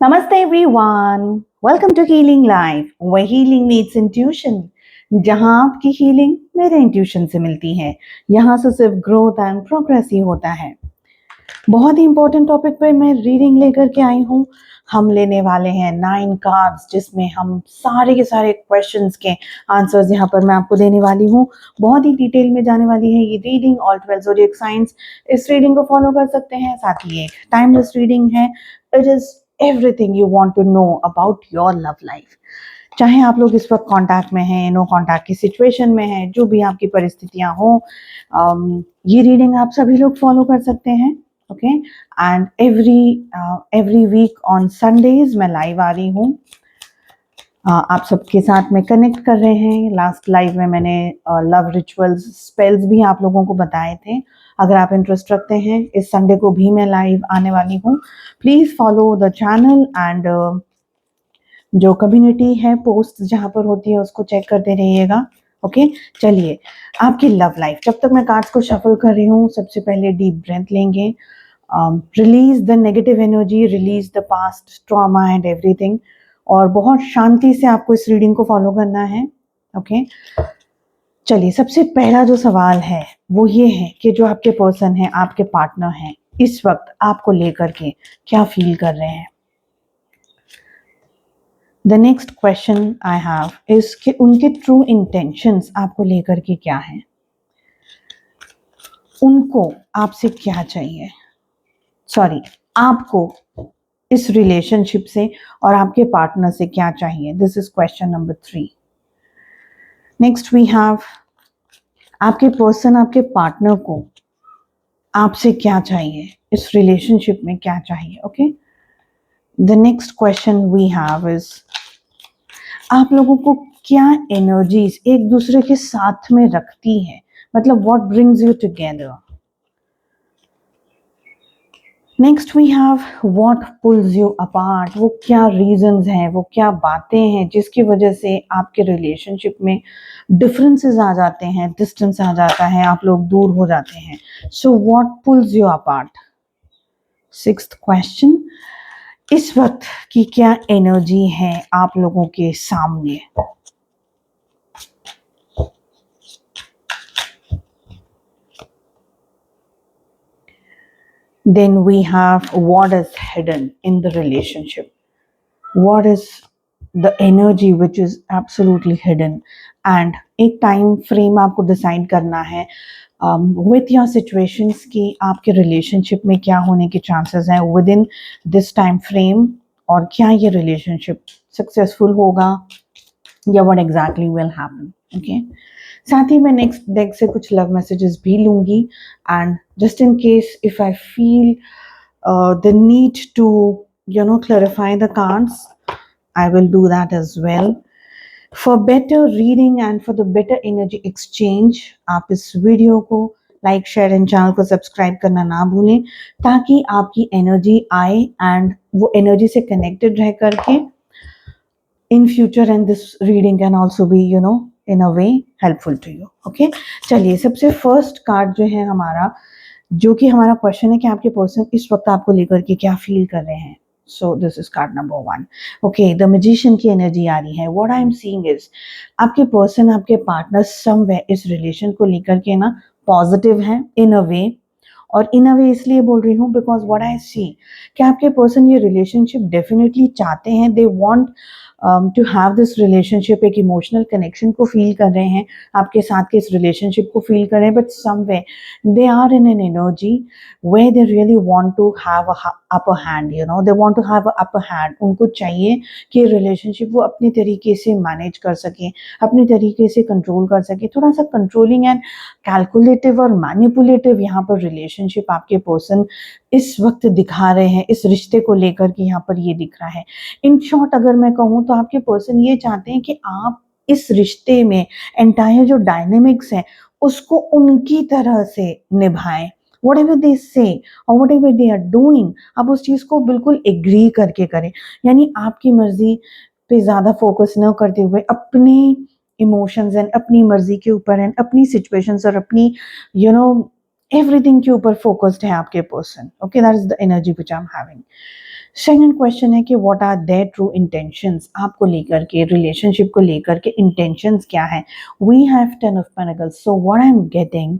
Namaste everyone. Welcome to Healing Life, where healing meets intuition. जहां आपकी healing मेरे intuition से मिलती है, यहाँ से सिर्फ ग्रोथ एंड प्रोग्रेस ही होता है। बहुत ही इंपॉर्टेंट टॉपिक पे मैं रीडिंग लेकर के आई हूँ। हम लेने वाले हैं 9 कार्ड्स, जिसमें हम सारे के सारे क्वेश्चंस के आंसर्स यहाँ पर मैं आपको देने वाली हूँ। बहुत ही डिटेल में जाने वाली है ये रीडिंग। ऑल 12 ज़ोडिएक साइंस इस रीडिंग को फॉलो कर सकते हैं। साथ ही एक टाइमलेस रीडिंग है। It is everything you want to know about your love life. चाहे आप लोग इस वक्त कांटेक्ट में हैं, नो कांटेक्ट की सिचुएशन में हैं, जो भी आपकी परिस्थितियां हो, ये रीडिंग आप सभी लोग फॉलो कर सकते हैं। Okay, and every week on Sundays मैं लाइव आ रही हूँ। आप सबके साथ में कनेक्ट कर रहे हैं। लास्ट लाइव में मैंने लव रिचुअल्स स्पेल्स भी आप लोगों को बताए थे। अगर आप इंटरेस्ट रखते हैं, इस संडे को भी मैं लाइव आने वाली हूँ। Please follow the channel and जो कम्युनिटी है, पोस्ट जहाँ पर होती है उसको चेक करते रहिएगा। ओके, चलिए आपकी लव लाइफ। जब तक मैं कार्ड्स को शफल कर रही हूँ, सबसे पहले डीप ब्रेथ लेंगे। Release the negative energy, release the past trauma and everything. और बहुत शांति से आपको इस रीडिंग को फॉलो करना है। ओके, चलिए सबसे पहला जो सवाल है वो ये है कि जो आपके पर्सन है, आपके पार्टनर हैं, इस वक्त आपको लेकर के क्या फील कर रहे हैं। The next question I have is कि उनके ट्रू इंटेंशंस आपको लेकर के क्या हैं, उनको आपसे क्या चाहिए, सॉरी आपको इस रिलेशनशिप से और आपके पार्टनर से क्या चाहिए। This is question number 3। Next we have आपके पर्सन, आपके पार्टनर को आपसे क्या चाहिए, इस रिलेशनशिप में क्या चाहिए। Okay, the next question we have is आप लोगों को क्या एनर्जीज एक दूसरे के साथ में रखती है, मतलब what brings you together. Next we have what pulls you apart, वो क्या रीजंस हैं, वो क्या बातें हैं जिसकी वजह से आपके रिलेशनशिप में डिफरेंसेस आ जाते हैं, डिस्टेंस आ जाता है, आप लोग दूर हो जाते हैं। So what pulls you apart. Sixth question, इस वक्त की क्या एनर्जी है आप लोगों के सामने। Then we have what is hidden in the relationship. What is the energy which is absolutely hidden? And एक टाइम फ्रेम आपको डिसाइड करना है विथ योर सिचुएशंस की आपके रिलेशनशिप में क्या होने के चांसेस हैं with in this time frame, और क्या ये रिलेशनशिप सक्सेसफुल होगा या what exactly will happen. Okay, साथ ही मैं नेक्स्ट डेक से कुछ लव मैसेजेस भी लूंगी। And just in case if I feel the need to clarify the cards, I will do that as well. For better reading and for the better energy exchange, आप इस video को like, share and channel को subscribe करना ना भूलें, ताकि आपकी energy आए एंड वो एनर्जी से कनेक्टेड रह करके in future and this reading can also be in a way helpful to you. Okay, चलिए सबसे फर्स्ट कार्ड जो है हमारा, जो कि हमारा क्वेश्चन है कि आपके पर्सन इस वक्त आपको लेकर के क्या फील कर रहे हैं। सो this is called number 1। Okay, the magician की एनर्जी आ रही है। What I am seeing is आपके पर्सन, आपके पार्टनर समवेयर इस रिलेशन को लेकर के ना पॉजिटिव है इन अ वे। और इन अ वे इसलिए बोल रही हूँ बिकॉज व्हाट आई सी कि आपके पर्सन ये रिलेशनशिप डेफिनेटली चाहते हैं। They want to have this relationship, एक इमोशनल कनेक्शन को फील कर रहे हैं, आपके साथ के इस रिलेशनशिप को फील कर रहे हैं, but somewhere they are in an energy where they really want to have a upper hand, they want to have a upper hand। उनको चाहिए कि रिलेशनशिप वो अपने तरीके से मैनेज कर सके, अपने तरीके से कंट्रोल कर सके। थोड़ा सा कंट्रोलिंग एंड कैलकुलेटिव और मैनिपुलेटिव यहाँ पर रिलेशनशिप आपके पर्सन इस वक्त दिखा रहे हैं, इस रिश्ते को लेकर के यहाँ पर ये दिख रहा है। इन शॉर्ट अगर मैं कहूँ तो आपके पर्सन ये चाहते हैं कि आप इस रिश्ते में एंटायर जो डायनेमिक्स है उसको उनकी तरह से निभाएं। whatever they say or whatever they are doing, आप उस चीज को बिल्कुल एग्री करके करें। यानी आपकी मर्जी पे ज्यादा फोकस न करते हुए अपने इमोशंस एंड अपनी मर्जी के ऊपर एंड अपनी सिचुएशंस और अपनी एवरीथिंग के ऊपर फोकस्ड है आपके person. Okay, that is the energy which I am having. Second question है कि what are their true intentions, आपको लेकर के, रिलेशनशिप को लेकर के इंटेंशंस क्या है. We have 10 of pentacles. So what I am getting,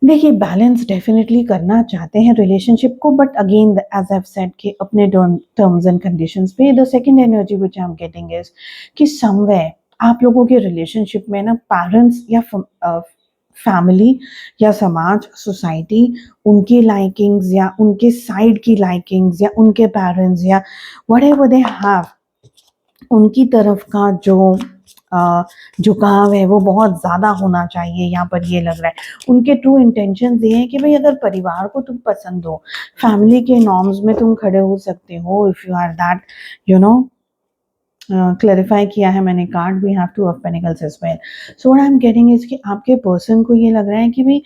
देखिए बैलेंस डेफिनेटली करना चाहते हैं रिलेशनशिप को, but again as I have said कि अपने टर्म्स एंड कंडीशंस पे. The second energy which I am getting is कि समवेयर आप लोगों के रिलेशनशिप में ना पेरेंट्स या फैमिली या समाज, सोसाइटी, उनकी लाइकिंग्स या उनके साइड की लाइकिंग्स या उनके पेरेंट्स या व्हाटएवर दे हैव, उनकी तरफ का जो झुकाव है वो बहुत ज़्यादा होना चाहिए. यहाँ पर ये लग रहा है उनके ट्रू इंटेंशंस ये हैं कि भाई अगर परिवार को तुम पसंद हो, फैमिली के नॉर्म्स में तुम खड़े हो सकते हो, if you are that, you know, clarify किया है मैंने card. We have two of pentacles as well. So what I am getting is कि आपके पर्सन को ये लग रहा है कि भाई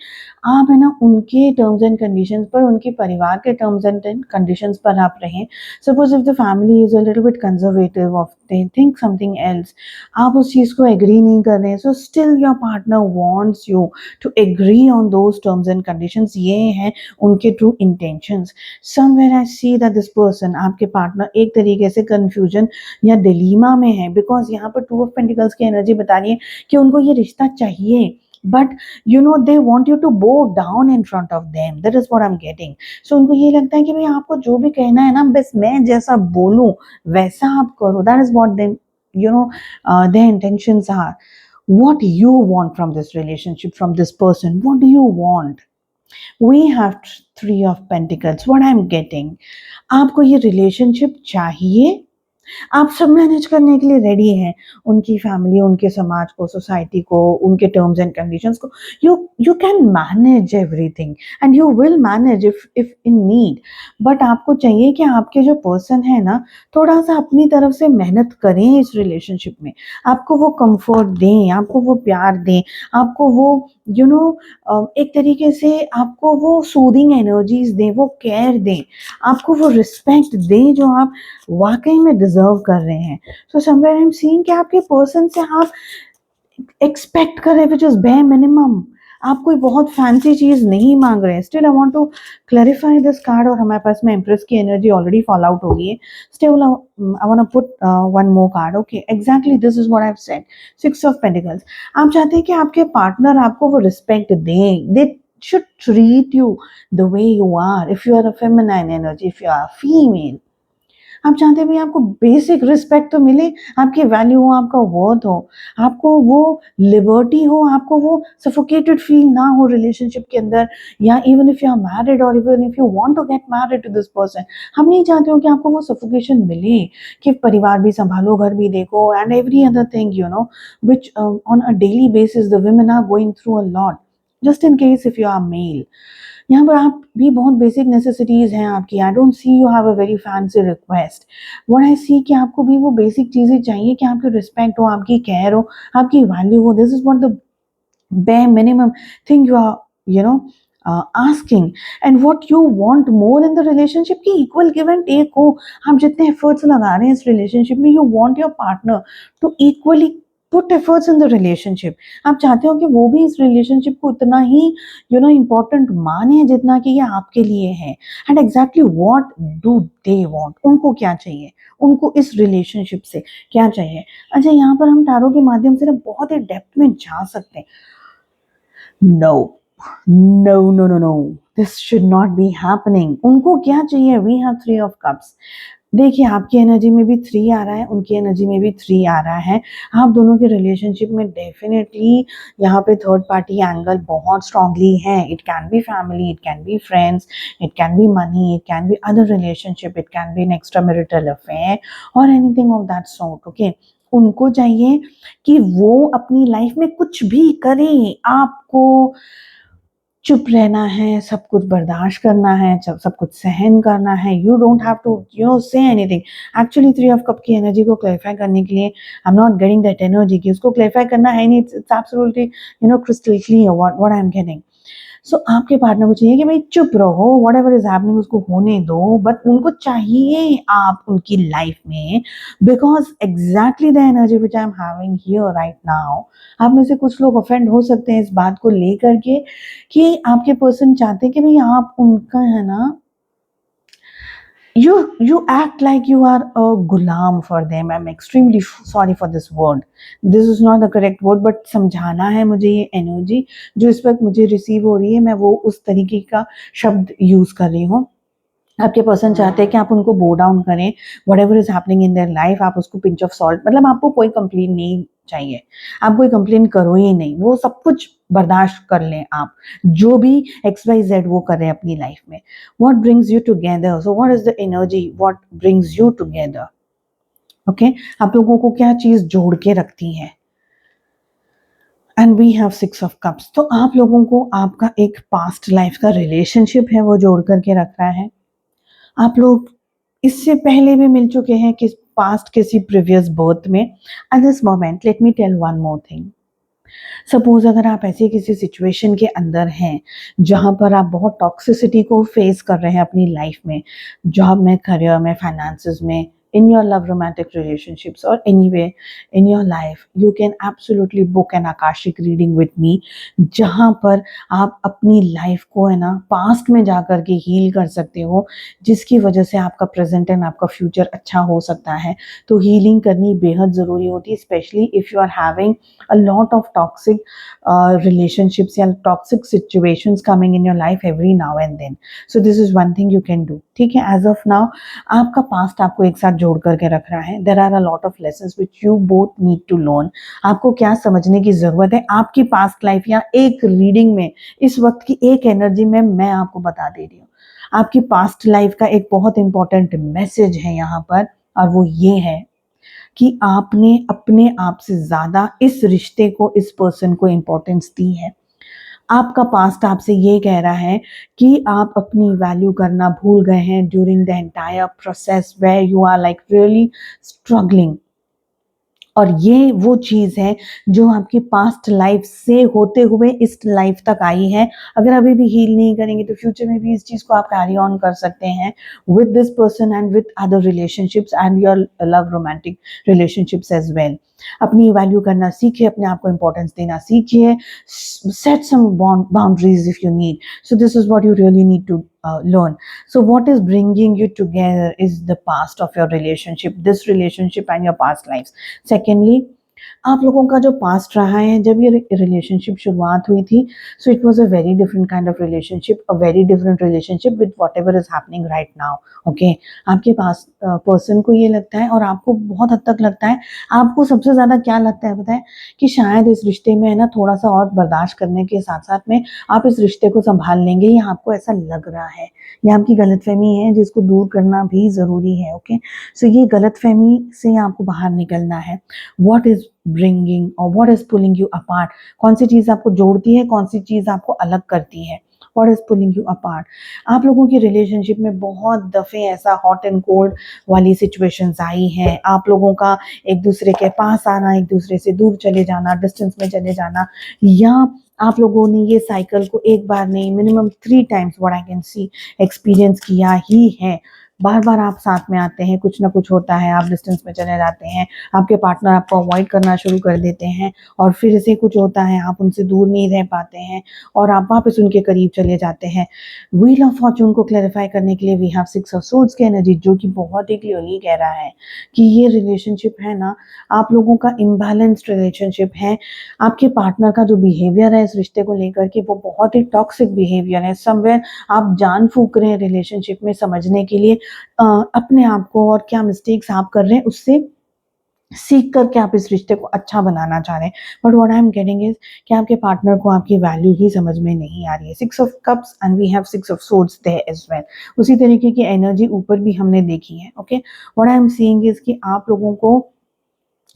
आप है ना उनके टर्म्स एंड कंडीशंस पर, उनके परिवार के टर्म्स एंड कंडीशंस पर आप रहें. Suppose if the family is a little bit conservative, of they think something else, आप उस चीज़ को एग्री नहीं कर रहे हैं, so still your partner wants you to agree on those terms and conditions. ये हैं उनके true intentions. Somewhere I see that this person, आपके पार्टनर, एक तरीके से कंफ्यूजन या डिलीमा में है, बिकॉज यहाँ पर टू ऑफ पेंटिकल्स की एनर्जी बता रही है कि उनको ये रिश्ता चाहिए, but you know they want you to bow down in front of them. That is what I am getting. So उनको ये लगता है कि भाई आपको जो भी कहना है ना, बस मैं जैसा बोलूं वैसा आप करो. That is what they, you know, their intentions are. What you want from this relationship, from this person, what do you want? We have three of pentacles. What I'm getting, आपको ये relationship चाहिए, आप सब manage करने के लिए ready हैं, उनकी फैमिली, उनके समाज को, सोसाइटी को, उनके टर्म्स एंड कंडीशंस को. You can manage everything and you will manage if in need. But आपको चाहिए कि आपके जो पर्सन है ना, थोड़ा सा अपनी तरफ से मेहनत करें इस रिलेशनशिप में, आपको वो कंफर्ट दें, आपको वो प्यार दें, आपको वो एक तरीके से आपको वो सूदिंग एनर्जीज दें, वो केयर दें, आपको वो रिस्पेक्ट दें जो आप वाकई में डिजर्व कर रहे हैं. सो समवेयर आई एम सीइंग कि आपके पर्सन से आप एक्सपेक्ट कर रहे हैं विच इज बेयर मिनिमम. आप कोई बहुत फैंसी चीज नहीं मांग रहे हैं. Still I want to clarify this card. और हमारे पास में एम्प्रेस की एनर्जी ऑलरेडी फॉल आउट हो गई है. Still I want to put one more card. Okay, exactly this is what I have said. Six of pentacles. आप चाहते हैं कि आपके पार्टनर आपको वो रिस्पेक्ट दें. दे should treat you the way you are. If you are a feminine energy, if you are a female, आप चाहते हैं भाई आपको बेसिक रिस्पेक्ट तो मिले, आपकी वैल्यू हो, आपका वर्थ हो, आपको वो लिबर्टी हो, आपको वो सफोकेटेड फील ना हो रिलेशनशिप के अंदर. या even if you are married और even if you want to get married to this person, हम नहीं चाहते हो कि आपको वो सफोकेशन मिले कि परिवार भी संभालो, घर भी देखो, and every other thing which on a daily basis the women are going through a lot. Just in case if you are male, यहाँ पर आप भी बहुत बेसिक नेसेसिटीज़ हैं आपकी. I don't see you have a very fancy request. What I see कि आपको भी वो बेसिक चीज़ें चाहिए कि आपकी रिस्पेक्ट हो, आपकी केयर हो, आपकी वैल्यू हो. This is what the bare minimum thing you are, asking. And what you want more in the relationship की equal give and take हो. आप जितने efforts लगा रहे हैं इस relationship में, you want your partner to equally put efforts in the relationship. आप चाहते हो कि वो भी इस relationship को उतना ही important माने जितना कि ये आपके लिए है. And exactly what do they want? उनको क्या चाहिए, उनको इस relationship से क्या चाहिए. अच्छा, यहाँ पर हम टारो के माध्यम से ना बहुत ही डेप्थ में जा सकते हैं. No, no, no, no, no. This should not be happening. उनको क्या चाहिए? We have three of cups. देखिए, आपकी एनर्जी में भी 3 आ रहा है, उनकी एनर्जी में भी 3 आ रहा है. आप दोनों के रिलेशनशिप में डेफिनेटली यहाँ पे थर्ड पार्टी एंगल बहुत स्ट्रांगली है. It can be family, it can be friends, it can be money, it can be other relationship, it can be an extra marital affair और anything of that sort. Okay, उनको चाहिए कि वो अपनी life में कुछ भी करें, आपको चुप रहना है, सब कुछ बर्दाश्त करना है, सब कुछ सहन करना है. You don't have to say anything. Actually three of cups की एनर्जी को क्लैरिफाई करने के लिए I am not getting that energy कि उसको क्लैरिफाई करना है नहीं. It's absolutely crystal clear what I am getting. So आपके पार्टनर को चाहिए कि भाई चुप रहो, वट एवर इज हैपनिंग उसको होने दो, बट उनको चाहिए आप उनकी लाइफ में, because exactly the energy which I am having here right now. आप में से कुछ लोग ऑफेंड हो सकते हैं इस बात को लेकर के कि आपके पर्सन चाहते हैं कि भाई आप उनका है ना, you act like you are a gulam for them. I'm extremely sorry for this word, this is not the correct word, but समझाना है मुझे ये एनर्जी जो इस वक्त मुझे रिसीव हो रही है, मैं वो उस तरीके का शब्द यूज कर रही हूँ। आपके पर्सन चाहते हैं कि आप उनको बो डाउन करें, what ever is happening in their life, आप उसको पिंच ऑफ सॉल्ट, मतलब आपको कोई कंप्लेन नहीं चाहिए, आप कोई कंप्लेन करो ही नहीं, वो सब कुछ बर्दाश्त कर लें आप, जो भी XYZ वो कर रहे हैं अपनी लाइफ में। What brings you together, so what is the energy what brings you together, okay, आप लोगों को क्या चीज जोड़ के रखती है। And we have 6 of Cups, तो आप लोगों को आपका एक पास्ट लाइफ का रिलेशनशिप है वो जोड़ करके रख रहा है। आप लोग इससे पहले भी मिल चुके हैं कि पास्ट किसी प्रीवियस बर्थ में। At this moment let me tell one more thing, suppose अगर आप ऐसी किसी सिचुएशन के अंदर हैं जहां पर आप बहुत टॉक्सिसिटी को फेस कर रहे हैं अपनी लाइफ में, जॉब में, करियर में, फाइनेंसेस में, in your love romantic relationships or anywhere in your life, you can absolutely book an akashic reading with me, जहां पर आप अपनी लाइफ को है ना पास्ट में जाकर के हील कर सकते हो, जिसकी वजह से आपका प्रेजेंट एंड आपका फ्यूचर अच्छा हो सकता है। तो हीलिंग करनी बेहद ज़रूरी होती है, specially if you are having a lot of toxic relationships या toxic situations coming in your life every now and then. So this is one thing you can do, ठीक है। as of now आपका past आपको एक साथ जोड़ करके रख रहा है। There are a lot of lessons which you both need to learn. आपको क्या समझने की जरूरत है आपकी पास्ट लाइफ या एक रीडिंग में, इस वक्त की एक एनर्जी में मैं आपको बता दे रही हूँ। आपकी पास्ट लाइफ का एक बहुत इंपॉर्टेंट मैसेज है यहाँ पर, और वो ये है कि आपने अपने आप से ज्यादा इस रिश्ते को, इस पर्सन को इंपॉर्टेंस दी है। आपका पास्ट आपसे ये कह रहा है कि आप अपनी वैल्यू करना भूल गए हैं during the entire process where you are like really struggling. और ये वो चीज है जो आपकी पास्ट लाइफ से होते हुए इस लाइफ तक आई है। अगर अभी भी हील नहीं करेंगे तो फ्यूचर में भी इस चीज को आप कैरी ऑन कर सकते हैं with this person and with other relationships and your love romantic relationships as well. अपनी वैल्यू करना सीखिए, अपने आप को इंपॉर्टेंस देना सीखिए, set some boundaries if you need. So this is what you really need to learn. So what is bringing you together is the past of your relationship, this relationship and your past lives. Secondly, आप लोगों का जो past रहा है, जब ये relationship शुरुआत हुई थी, so it was a very different kind of relationship, a very different relationship with whatever is happening right now, okay. आपके पास पर्सन को ये लगता है और आपको बहुत हद तक लगता है, आपको सबसे ज्यादा क्या लगता है पता है, कि शायद इस रिश्ते में है ना थोड़ा सा और बर्दाश्त करने के साथ साथ में आप इस रिश्ते को संभाल लेंगे, या आपको ऐसा लग रहा है। ये आपकी गलतफहमी है जिसको दूर करना भी जरूरी है, ओके। सो ये गलतफहमी से आपको बाहर निकलना है। व्हाट इज ब्रिंगिंग और what is pulling you apart, कौन सी चीज आपको जोड़ती है, कौन सी चीज आपको अलग करती है, what is pulling you apart. आप लोगों की रिलेशनशिप में बहुत दफे ऐसा हॉट एंड कोल्ड वाली सिचुएशंस आई हैं, आप लोगों का एक दूसरे के पास आना, एक दूसरे से दूर चले जाना, डिस्टेंस में चले जाना, या आप लोगों ने ये साइकिल को एक बार नहीं minimum 3 times what I can see experience किया ही है। बार बार आप साथ में आते हैं, कुछ ना कुछ होता है, आप डिस्टेंस में चले जाते हैं, आपके पार्टनर आपको अवॉइड करना शुरू कर देते हैं, और फिर से कुछ होता है, आप उनसे दूर नहीं रह पाते हैं और आप वापस उनके करीब चले जाते हैं। व्हील ऑफ फॉर्चून को क्लैरिफाई करने के लिए वी हैव 6 of Swords की एनर्जी, जो कि बहुत ही क्लियरली कह रहा है कि ये रिलेशनशिप है ना, आप लोगों का इम्बैलेंस्ड रिलेशनशिप है। आपके पार्टनर का जो बिहेवियर है इस रिश्ते को लेकर के, वो बहुत ही टॉक्सिक बिहेवियर है। समवेयर आप जान फूक रहे हैं रिलेशनशिप में समझने के लिए अपने आप को, और क्या मिस्टेक्स आप कर रहे हैं उससे सीख करके आप इस रिश्ते को अच्छा बनाना चाह रहे हैं। But what I am getting is कि आपके पार्टनर को आपकी वैल्यू ही समझ में नहीं आ रही है। 6 of Cups and we have 6 of Swords there as well. उसी तरीके की एनर्जी ऊपर भी हमने देखी है, okay. What I am seeing is कि आप लोगों को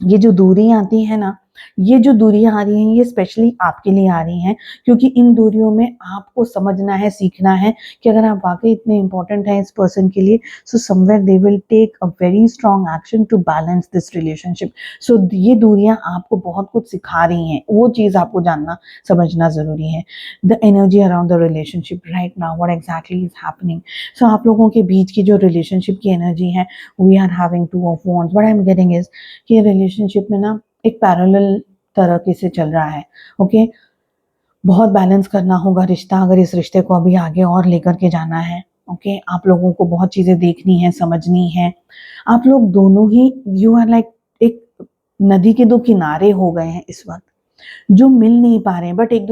ये जो दूरी आती है ना, ये जो दूरियां आ रही हैं ये स्पेशली आपके लिए आ रही हैं, क्योंकि इन दूरियों में आपको समझना है, सीखना है कि अगर आप वाकई इतने इंपॉर्टेंट हैं इस पर्सन के लिए, so somewhere they will take a very strong action to balance this relationship. So ये दूरियां आपको बहुत कुछ सिखा रही हैं, वो चीज़ आपको जानना समझना ज़रूरी है। The energy around the relationship right now, what exactly is happening. So आप लोगों के बीच की जो रिलेशनशिप की एनर्जी है, we are having two of wands. What I am getting is कि रिलेशनशिप में ना एक पैरेलल तरह से चल रहा है। ओके, बहुत बैलेंस करना होगा रिश्ता, अगर इस रिश्ते को अभी आगे और लेकर के जाना है। ओके, आप लोगों को बहुत चीज़ें देखनी है, समझनी है। आप लोग दोनों ही, यू आर लाइक एक नदी के दो किनारे हो गए हैं इस वक्त, जो मिल नहीं पा रहे हैं, बट एक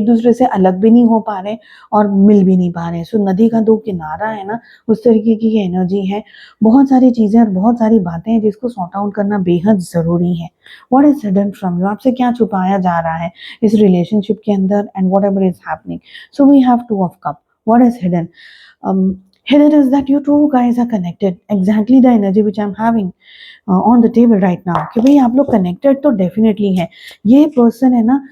दूसरे से अलग भी नहीं हो पा रहे और मिल भी नहीं पा रहे। सो नदी का दो किनारा है ना, उस तरीके की ये एनर्जी है। बहुत सारी चीजें और बहुत सारी बातें हैं जिसको सॉर्ट आउट करना बेहद जरूरी है। What is hidden from you, आपसे क्या छुपाया जा रहा है इस रिलेशनशिप के अंदर, and whatever is happening. So we have two of cup. What is hidden? Hidden is that you two guys are connected, exactly the energy which I'm having on the table right now, कि भाई आप लोग connected तो definitely हैं। ये person है ना,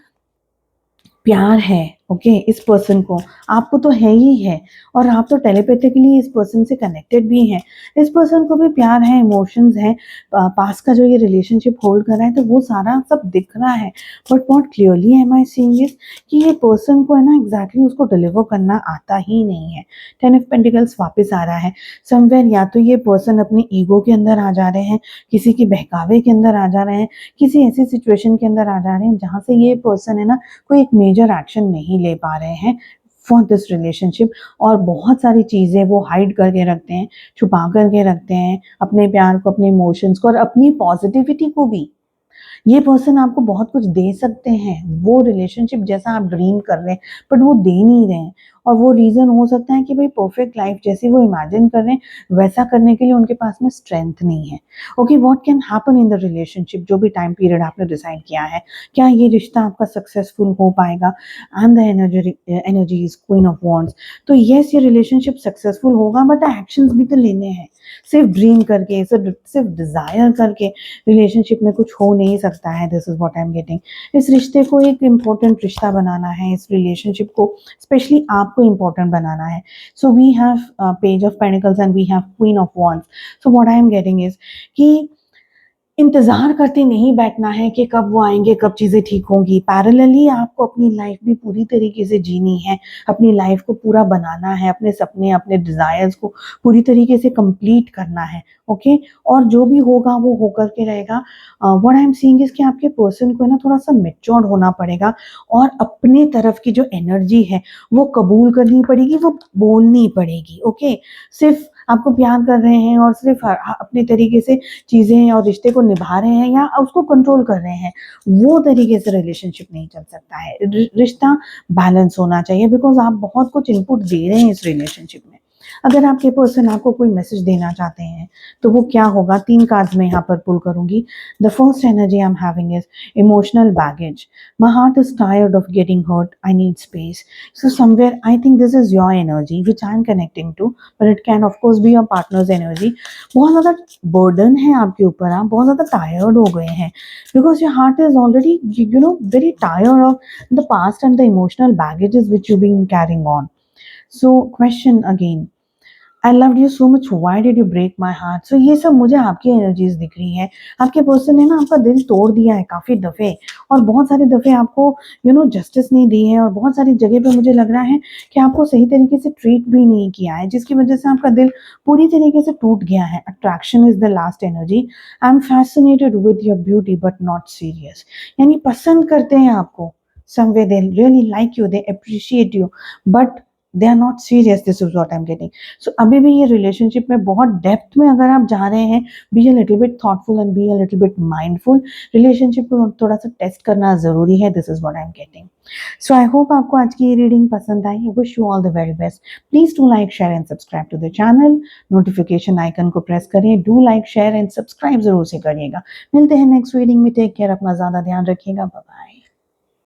प्यार है। ओके, इस पर्सन को, आपको तो है ही है, और आप तो टेलीपैथिकली इस पर्सन से कनेक्टेड भी हैं। इस पर्सन को भी प्यार है, इमोशंस हैं, पास का जो ये रिलेशनशिप होल्ड कर रहा है, तो वो सारा सब दिख रहा है। But what clearly am I seeing is कि ये पर्सन को है ना एग्जैक्टली उसको डिलीवर करना आता ही नहीं है। 10 ऑफ पेंटिकल्स वापस आ रहा है। समवेयर या तो ये पर्सन अपने ईगो के अंदर आ जा रहे हैं, किसी के बहकावे के अंदर आ जा रहे हैं, किसी ऐसी सिचुएशन के अंदर आ जा रहे हैं जहाँ से ये पर्सन है ना कोई एक मेजर एक्शन नहीं ले पा रहे हैं फॉर दिस रिलेशनशिप, और बहुत सारी चीज़ें वो हाइड करके रखते हैं, छुपा करके रखते हैं, अपने प्यार को, अपने इमोशंस को और अपनी पॉजिटिविटी को भी। ये पर्सन आपको बहुत कुछ दे सकते हैं, वो रिलेशनशिप जैसा आप ड्रीम कर रहे हैं, बट वो दे नहीं रहे हैं। और वो रीज़न हो सकता है कि भाई परफेक्ट लाइफ जैसी वो इमेजिन कर रहे हैं वैसा करने के लिए उनके पास में स्ट्रेंथ नहीं है। Okay, what can happen in the relationship, जो भी टाइम पीरियड आपने डिसाइड किया है, क्या ये रिश्ता आपका सक्सेसफुल हो पाएगा? And the energy is queen of wands. तो यस, ये रिलेशनशिप सक्सेसफुल होगा, बट एक्शंस भी तो लेने हैं। सिर्फ ड्रीम करके, सिर्फ डिजायर करके रिलेशनशिप में कुछ हो नहीं सकता है। This is what I am getting. इस रिश्ते को एक इम्पोर्टेंट रिश्ता बनाना है, इस रिलेशनशिप को स्पेशली आपको इम्पोर्टेंट बनाना है। So we have page of pentacles and we have queen of wands. So what I am getting is कि इंतज़ार करते नहीं बैठना है कि कब वो आएँगे, कब चीज़ें ठीक होंगी। पैरेलली आपको अपनी लाइफ़ भी पूरी तरीके से जीनी है, अपनी लाइफ़ को पूरा बनाना है, अपने सपने, अपने डिज़ायर्स को पूरी तरीके से कंप्लीट करना है, ओके? और जो भी होगा वो होकर के रहेगा। What I am seeing is कि आपके पर्सन को है ना थोड़ा-सा मैच्योर्ड होना पड़ेगा और अपने तरफ की जो एनर्जी है, वो कबूल करनी पड़ेगी, वो बोलनी पड़ेगी, ओके? सिर्फ़ आपको प्यार कर रहे हैं और सिर्फ़ अपने तरीके से चीज़ें और रिश्ते को निभा रहे हैं या उसको कंट्रोल कर रहे हैं, वो तरीके से रिलेशनशिप नहीं चल सकता है। रिश्ता बैलेंस होना चाहिए, बिकॉज़ आप बहुत कुछ इनपुट दे रहे हैं इस रिलेशनशिप में। अगर आपके पर्सन आपको कोई मैसेज देना चाहते हैं, तो वो क्या होगा? 3 कार्ड्स मैं यहाँ पर पुल करूँगी। The first energy I am having is emotional baggage. My heart is tired of getting hurt, I need space. So somewhere I think this is your energy which I am connecting to, but it can of course be your partner's energy. बहुत ज़्यादा burden है आपके ऊपर, आप बहुत ज़्यादा tired हो गए हैं, because your heart is already very tired of the past and the emotional baggages which you've been carrying on. So question again, I loved you so much, why did you break my heart. So ये सब मुझे आपकी energies दिख रही है। आपके person ने ना आपका दिल तोड़ दिया है काफ़ी दफ़े, और बहुत सारे दफ़े आपको जस्टिस नहीं दी है, और बहुत सारी जगह पे मुझे लग रहा है कि आपको सही तरीके से ट्रीट भी नहीं किया है, जिसकी वजह से आपका दिल पूरी तरीके से टूट गया है। Attraction is the last energy. I am fascinated with your beauty but not serious, यानी पसंद करते हैं आपको, someway they really like you, they appreciate you, but they are not serious. This is what I am getting. So अभी भी ये relationship में बहुत डेप्थ में अगर आप जा रहे हैं, be a little bit thoughtful and be a little bit mindful. Relationship को थोड़ा सा टेस्ट करना जरूरी है। This is what I am getting. So I hope आपको आज की ये रीडिंग पसंद आई। Wish you all the very best. Please do like, share and subscribe to the channel. Notification icon को प्रेस करें। Do like, share and subscribe जरूर से करिएगा। मिलते हैं नेक्स्ट रीडिंग में। टेक केयर, अपना ज्यादा ध्यान रखिएगा। Bye bye.